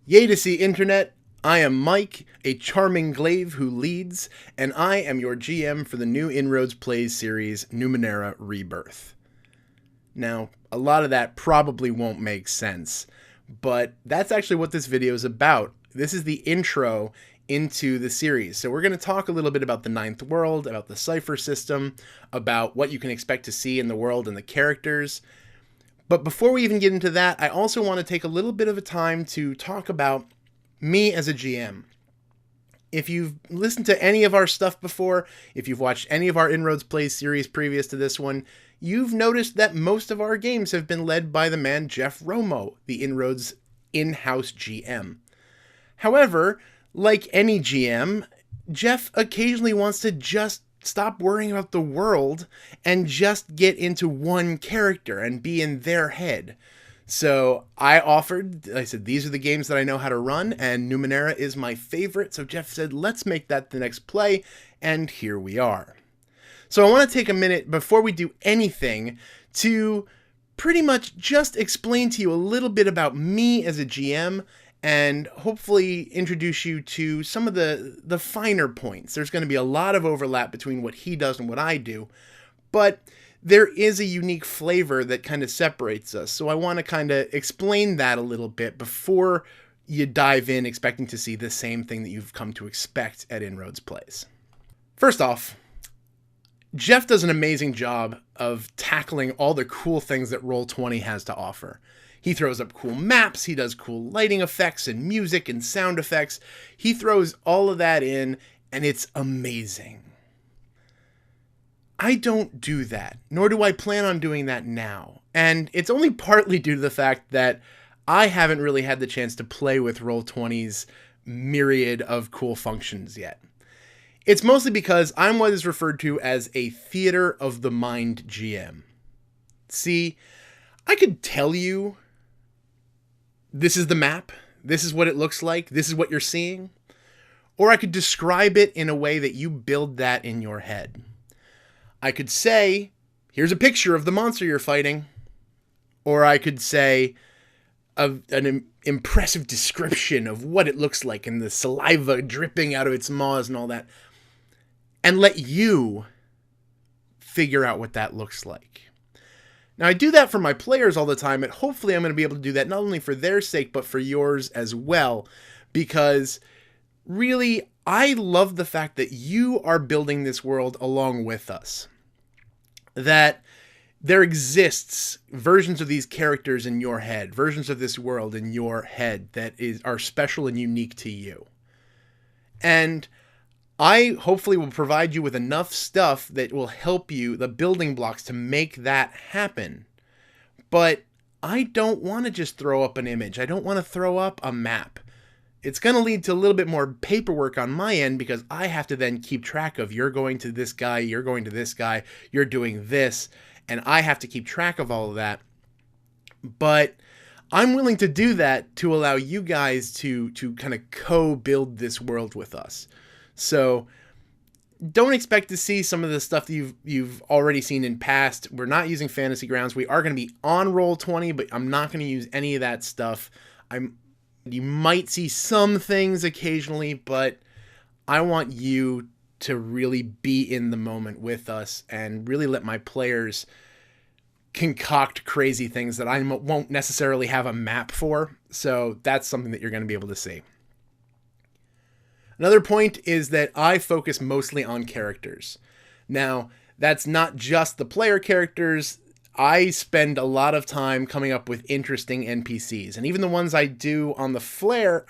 Yay to see Internet! I am Mike, a charming glaive who leads, and I am your GM for the new InnRoads Plays series, Numenera Rebirth. Now, a lot of that probably won't make sense, but that's actually what this video is about. This is the intro into the series. So we're going to talk a little bit about the Ninth World, about the cipher system, about what you can expect to see in the world and the characters. But before we even get into that, I also want to take a little bit of a time to talk about me as a GM. If you've listened to any of our stuff before, if you've watched any of our InnRoads Plays series previous to this one, you've noticed that most of our games have been led by the man Jeff Romo, the InnRoads in-house GM. However, like any GM, Jeff occasionally wants to just stop worrying about the world and just get into one character and be in their head. So I said, these are the games that I know how to run, and Numenera is my favorite. So Jeff said, let's make that the next play, and here we are. So I want to take a minute before we do anything to pretty much just explain to you a little bit about me as a GM and hopefully introduce you to some of the finer points. There's going to be a lot of overlap between what he does and what I do, but there is a unique flavor that kind of separates us. So I want to kind of explain that a little bit before you dive in expecting to see the same thing that you've come to expect at InnRoads Plays. First off, Jeff does an amazing job of tackling all the cool things that Roll20 has to offer. He throws up cool maps, he does cool lighting effects and music and sound effects. He throws all of that in, and it's amazing. I don't do that, nor do I plan on doing that now. And it's only partly due to the fact that I haven't really had the chance to play with Roll20's myriad of cool functions yet. It's mostly because I'm what is referred to as a theater of the mind GM. See, I could tell you, this is the map, this is what it looks like, this is what you're seeing, or I could describe it in a way that you build that in your head. I could say, here's a picture of the monster you're fighting, or I could say an impressive description of what it looks like and the saliva dripping out of its maws and all that, and let you figure out what that looks like. Now, I do that for my players all the time, and hopefully I'm going to be able to do that not only for their sake, but for yours as well, because really, I love the fact that you are building this world along with us. That there exists versions of these characters in your head, versions of this world in your head that are special and unique to you. And I hopefully will provide you with enough stuff that will help you, the building blocks to make that happen. But I don't want to just throw up an image. I don't want to throw up a map. It's going to lead to a little bit more paperwork on my end because I have to then keep track of you're going to this guy, you're going to this guy, you're doing this, and I have to keep track of all of that. But I'm willing to do that to allow you guys to kind of co-build this world with us. So don't expect to see some of the stuff that you've already seen in past. We're not using Fantasy Grounds. We are going to be on Roll20, but I'm not going to use any of that stuff. You might see some things occasionally, but I want you to really be in the moment with us and really let my players concoct crazy things that I won't necessarily have a map for. So that's something that you're going to be able to see. Another point is that I focus mostly on characters. Now, that's not just the player characters. I spend a lot of time coming up with interesting NPCs. And even the ones I do on the flare,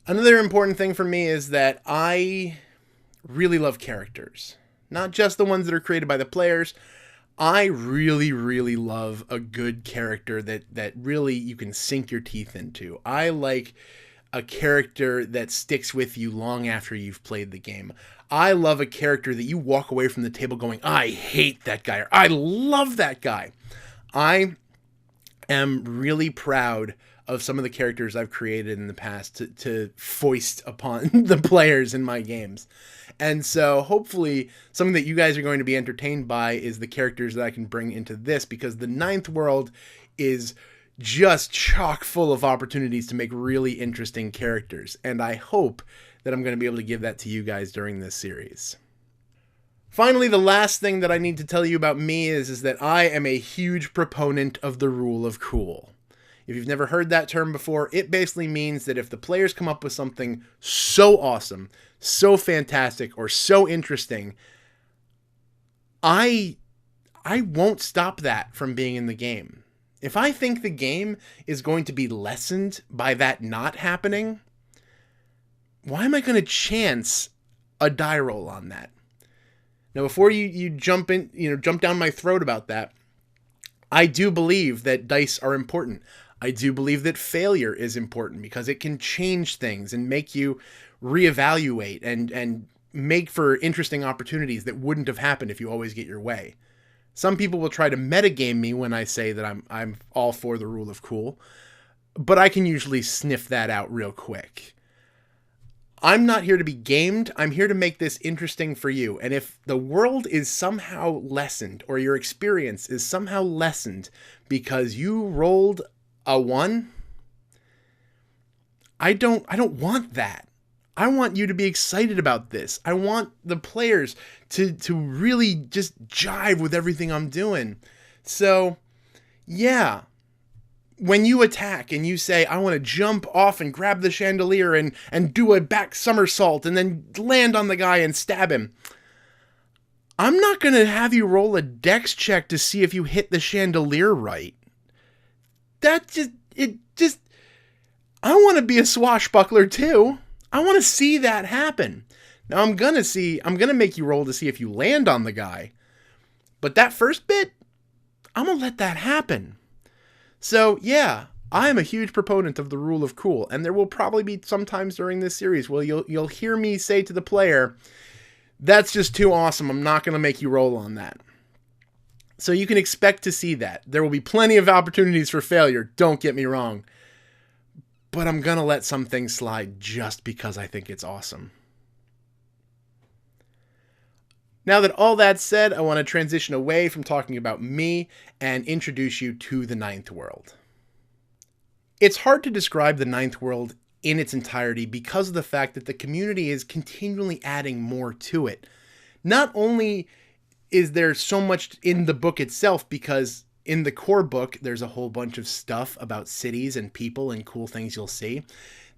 Another important thing for me is that I really love characters. Not just the ones that are created by the players. I really, really love a good character that really you can sink your teeth into. I like a character that sticks with you long after you've played the game. I love a character that you walk away from the table going, I hate that guy, or I love that guy. I am really proud of some of the characters I've created in the past to foist upon the players in my games. And so hopefully something that you guys are going to be entertained by is the characters that I can bring into this, because the Ninth World is just chock full of opportunities to make really interesting characters. And I hope that I'm going to be able to give that to you guys during this series. Finally, the last thing that I need to tell you about me is that I am a huge proponent of the rule of cool. If you've never heard that term before, it basically means that if the players come up with something so awesome, so fantastic, or so interesting, I won't stop that from being in the game. If I think the game is going to be lessened by that not happening, why am I going to chance a die roll on that? Now, before you jump down my throat about that, I do believe that dice are important. I do believe that failure is important because it can change things and make you reevaluate and make for interesting opportunities that wouldn't have happened if you always get your way. Some people will try to metagame me when I say that I'm all for the rule of cool, but I can usually sniff that out real quick. I'm not here to be gamed. I'm here to make this interesting for you. And if the world is somehow lessened or your experience is somehow lessened because you rolled a 1, I don't want that. I want you to be excited about this. I want the players to really just jive with everything I'm doing. So, yeah. When you attack and you say, I want to jump off and grab the chandelier and do a back somersault and then land on the guy and stab him, I'm not going to have you roll a dex check to see if you hit the chandelier right. I want to be a swashbuckler too. I want to see that happen. Now I'm going to make you roll to see if you land on the guy. But that first bit, I'm going to let that happen. So yeah, I am a huge proponent of the rule of cool, and there will probably be some times during this series where you'll hear me say to the player, that's just too awesome, I'm not going to make you roll on that. So you can expect to see that. There will be plenty of opportunities for failure, don't get me wrong. But I'm going to let some things slide just because I think it's awesome. Now that all that's said, I want to transition away from talking about me and introduce you to the Ninth World. It's hard to describe the Ninth World in its entirety because of the fact that the community is continually adding more to it. Not only is there so much in the book itself, because in the core book, there's a whole bunch of stuff about cities and people and cool things you'll see.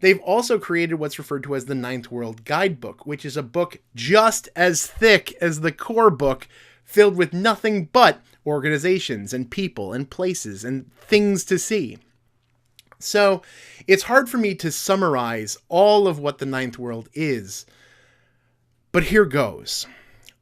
They've also created what's referred to as the Ninth World Guidebook, which is a book just as thick as the core book, filled with nothing but organizations and people and places and things to see. So it's hard for me to summarize all of what the Ninth World is, but here goes.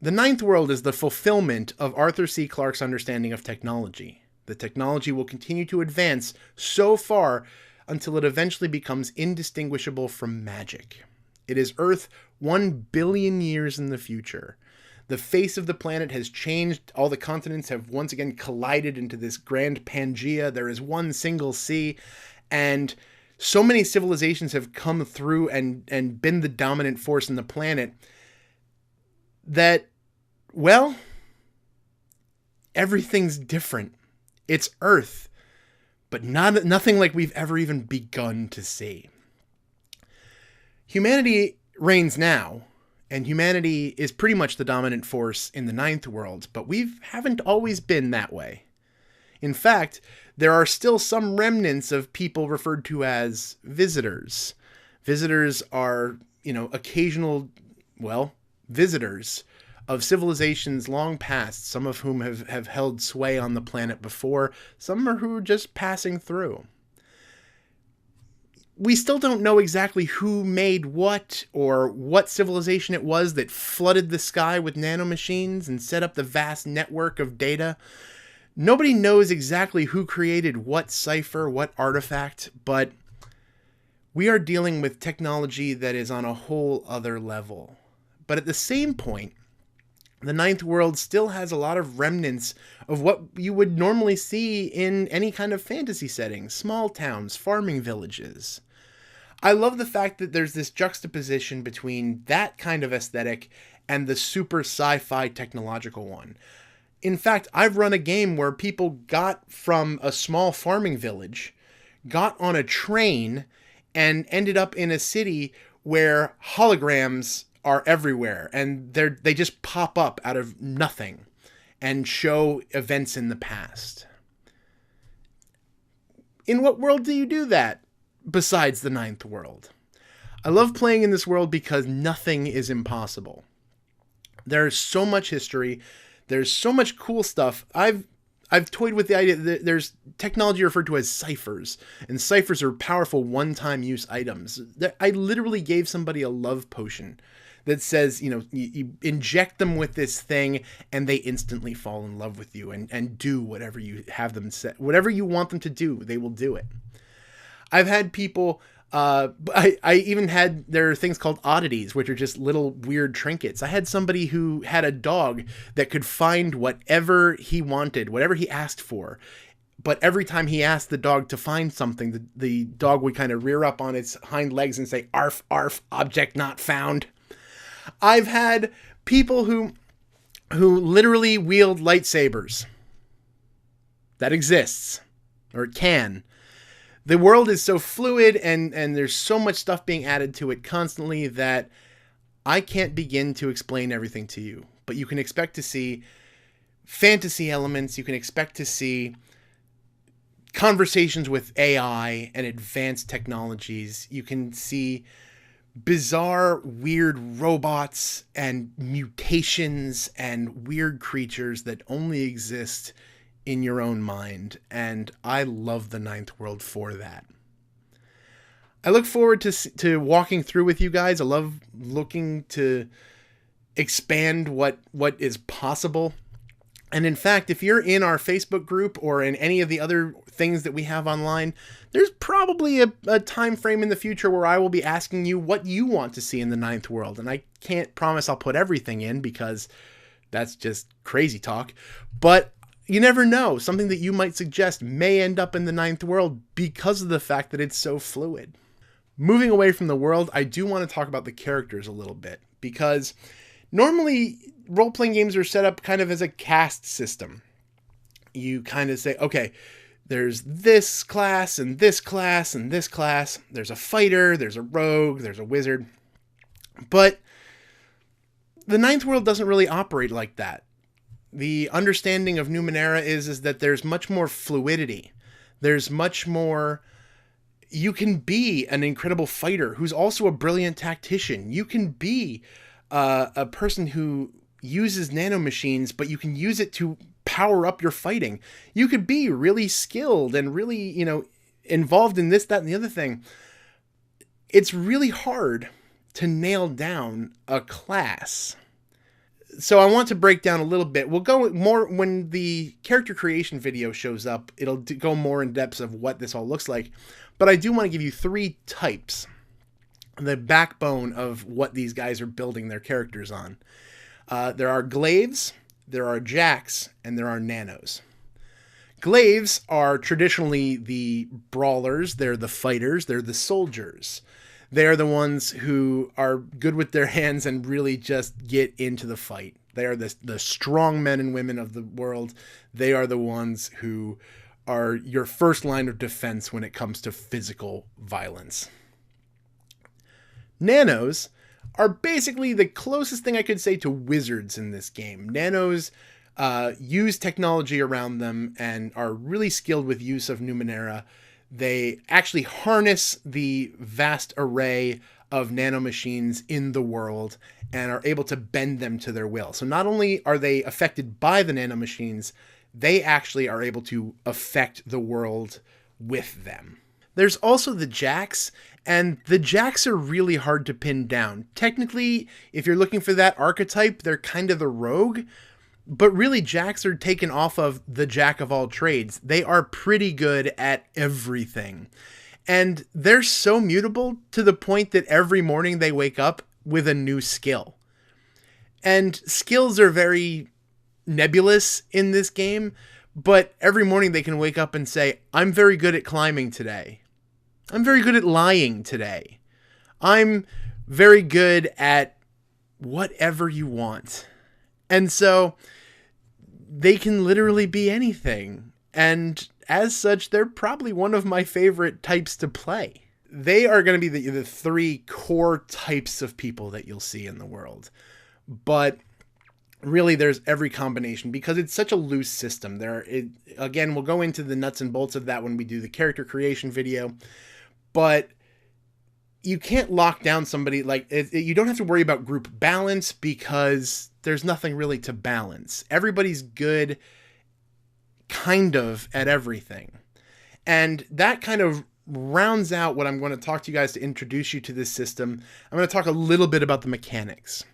The Ninth World is the fulfillment of Arthur C. Clarke's understanding of technology. The technology will continue to advance so far until it eventually becomes indistinguishable from magic. It is Earth 1 billion years in the future. The face of the planet has changed. All the continents have once again collided into this grand Pangea. There is one single sea, and so many civilizations have come through and been the dominant force in the planet that, well, everything's different. It's Earth, but nothing like we've ever even begun to see. Humanity reigns now, and humanity is pretty much the dominant force in the Ninth World, but we haven't always been that way. In fact, there are still some remnants of people referred to as visitors. Visitors are, occasional, visitors of civilizations long past, some of whom have held sway on the planet before, some are who are just passing through. We still don't know exactly who made what or what civilization it was that flooded the sky with nanomachines and set up the vast network of data. Nobody knows exactly who created what cipher, what artifact, but we are dealing with technology that is on a whole other level. But at the same point, the Ninth World still has a lot of remnants of what you would normally see in any kind of fantasy setting, small towns, farming villages. I love the fact that there's this juxtaposition between that kind of aesthetic and the super sci-fi technological one. In fact, I've run a game where people got from a small farming village, got on a train, and ended up in a city where holograms are everywhere, and they just pop up out of nothing and show events in the past. In what world do you do that besides the ninth world? I love playing in this world because nothing is impossible. There's so much history. There's so much cool stuff. I've toyed with the idea that there's technology referred to as ciphers, and ciphers are powerful one-time use items. I literally gave somebody a love potion that says, you inject them with this thing and they instantly fall in love with you and do whatever you have them say. Whatever you want them to do, they will do it. I've had people, I even had, there are things called oddities, which are just little weird trinkets. I had somebody who had a dog that could find whatever he wanted, whatever he asked for. But every time he asked the dog to find something, the dog would kind of rear up on its hind legs and say, "Arf, arf, object not found." I've had people who literally wield lightsabers. That exists. Or it can. The world is so fluid and there's so much stuff being added to it constantly that I can't begin to explain everything to you. But you can expect to see fantasy elements. You can expect to see conversations with AI and advanced technologies. You can see bizarre, weird robots and mutations and weird creatures that only exist in your own mind. And I love the ninth world for that. I look forward to walking through with you guys. I love looking to expand what is possible. And in fact, if you're in our Facebook group or in any of the other things that we have online, there's probably a time frame in the future where I will be asking you what you want to see in the ninth world. And I can't promise I'll put everything in because that's just crazy talk. But you never know. Something that you might suggest may end up in the ninth world because of the fact that it's so fluid. Moving away from the world, I do want to talk about the characters a little bit because normally role-playing games are set up kind of as a caste system. You kind of say, okay, there's this class and this class and this class. There's a fighter, there's a rogue, there's a wizard. But the ninth world doesn't really operate like that. The understanding of Numenera is that there's much more fluidity. There's much more... You can be an incredible fighter who's also a brilliant tactician. You can be a person who uses nanomachines, but you can use it to power up your fighting. You could be really skilled and really, involved in this, that, and the other thing. It's really hard to nail down a class. So I want to break down a little bit. We'll go more when the character creation video shows up. It'll go more in depth of what this all looks like. But I do want to give you 3 types. The backbone of what these guys are building their characters on. There are glaives, there are jacks, and there are nanos. Glaives are traditionally the brawlers, they're the fighters, they're the soldiers. They're the ones who are good with their hands and really just get into the fight. They are the strong men and women of the world. They are the ones who are your first line of defense when it comes to physical violence. Nanos are basically the closest thing I could say to wizards in this game. Nanos use technology around them and are really skilled with use of Numenera. They actually harness the vast array of nanomachines in the world and are able to bend them to their will. So not only are they affected by the nanomachines, they actually are able to affect the world with them. There's also the jacks, and the jacks are really hard to pin down. Technically, if you're looking for that archetype, they're kind of the rogue, but really jacks are taken off of the jack of all trades. They are pretty good at everything. And they're so mutable to the point that every morning they wake up with a new skill. And skills are very nebulous in this game, but every morning they can wake up and say, I'm very good at climbing today. I'm very good at lying today. I'm very good at whatever you want. And so they can literally be anything. And as such, they're probably one of my favorite types to play. They are going to be the three core types of people that you'll see in the world. But really, there's every combination because it's such a loose system. Again, we'll go into the nuts and bolts of that when we do the character creation video. But you can't lock down somebody you don't have to worry about group balance because there's nothing really to balance. Everybody's good kind of at everything. And that kind of rounds out what I'm going to talk to you guys to introduce you to this system. I'm going to talk a little bit about the mechanics.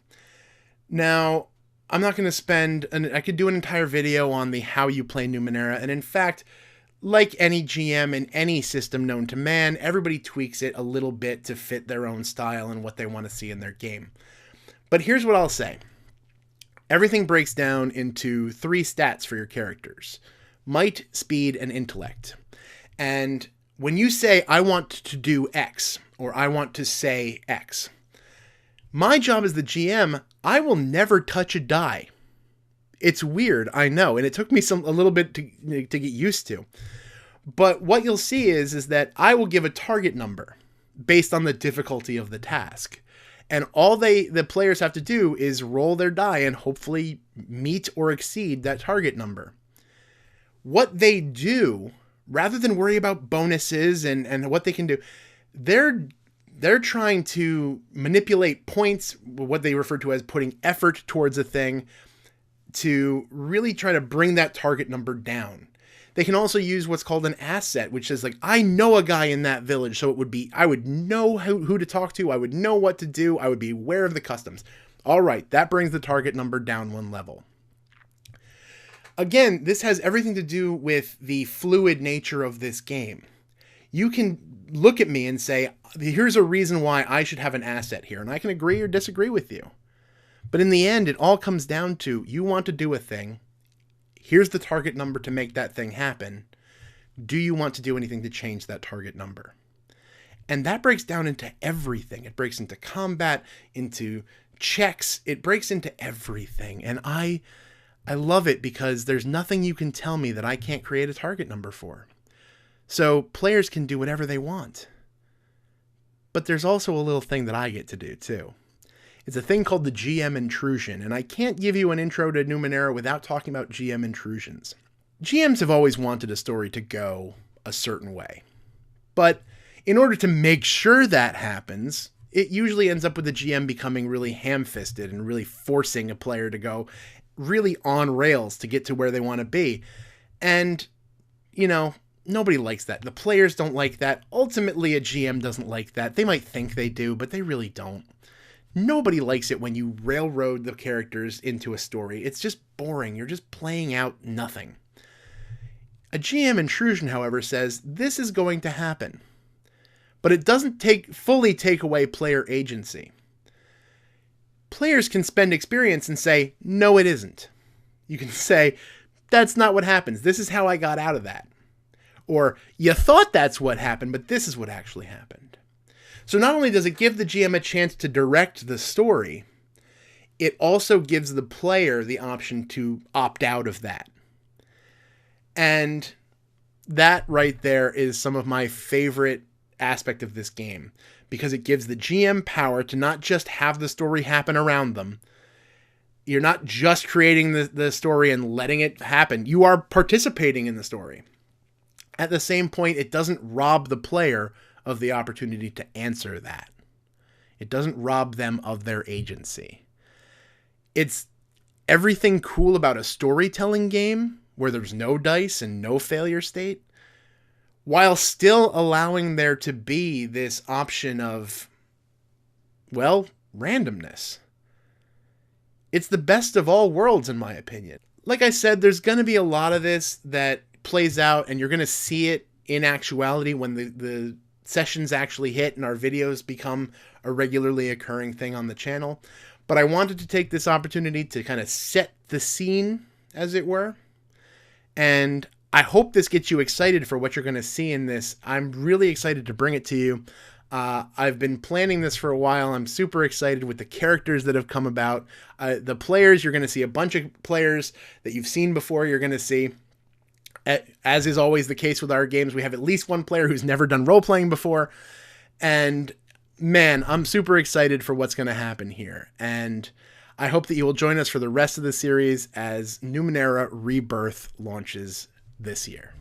Now, I'm not going to I could do an entire video on the how you play Numenera. And in fact, like any GM in any system known to man, everybody tweaks it a little bit to fit their own style and what they want to see in their game. But here's what I'll say. Everything breaks down into 3 stats for your characters: might, speed, and intellect. And when you say, I want to do X, or I want to say X, my job as the GM, I will never touch a die. It's weird, I know, and it took me a little bit to get used to. But what you'll see is that I will give a target number based on the difficulty of the task. And all the players have to do is roll their die and hopefully meet or exceed that target number. What they do, rather than worry about bonuses and what they can do, they're trying to manipulate points, what they refer to as putting effort towards a thing, to really try to bring that target number down. They can also use what's called an asset, which is like, I know a guy in that village, so I would know who to talk to, I would know what to do, I would be aware of the customs. All right, that brings the target number down 1 level. Again, this has everything to do with the fluid nature of this game. You can look at me and say, here's a reason why I should have an asset here, and I can agree or disagree with you. But in the end, it all comes down to, you want to do a thing, here's the target number to make that thing happen. Do you want to do anything to change that target number? And that breaks down into everything. It breaks into combat, into checks, it breaks into everything. And I love it because there's nothing you can tell me that I can't create a target number for. So players can do whatever they want. But there's also a little thing that I get to do too. It's a thing called the Gm Intrusion, and I can't give you an intro to Numenera without talking about Gm Intrusions. GMs have always wanted a story to go a certain way. But in order to make sure that happens, it usually ends up with the GM becoming really ham-fisted and really forcing a player to go really on rails to get to where they want to be. And, nobody likes that. The players don't like that. Ultimately, a GM doesn't like that. They might think they do, but they really don't. Nobody likes it when you railroad the characters into a story. It's just boring. You're just playing out nothing. A GM Intrusion, however, says this is going to happen. But it doesn't fully take away player agency. Players can spend experience and say, no, it isn't. You can say, that's not what happens. This is how I got out of that. Or, you thought that's what happened, but this is what actually happened. So not only does it give the GM a chance to direct the story, it also gives the player the option to opt out of that. And that right there is some of my favorite aspect of this game, because it gives the GM power to not just have the story happen around them. You're not just creating the story and letting it happen. You are participating in the story. At the same point, it doesn't rob the player of the opportunity to answer that. It doesn't rob them of their agency. It's everything cool about a storytelling game where there's no dice and no failure state, while still allowing there to be this option of, randomness. It's the best of all worlds, in my opinion. Like I said, there's going to be a lot of this that plays out, and you're going to see it in actuality when the sessions actually hit and our videos become a regularly occurring thing on the channel. But I wanted to take this opportunity to kind of set the scene, as it were. And I hope this gets you excited for what you're going to see in this. I'm really excited to bring it to you. I've been planning this for a while. I'm super excited with the characters that have come about. The players, you're going to see a bunch of players that you've seen before. You're going to see, as is always the case with our games, we have at least one player who's never done role-playing before. And man, I'm super excited for what's going to happen here. And I hope that you will join us for the rest of the series as Numenera Rebirth launches this year.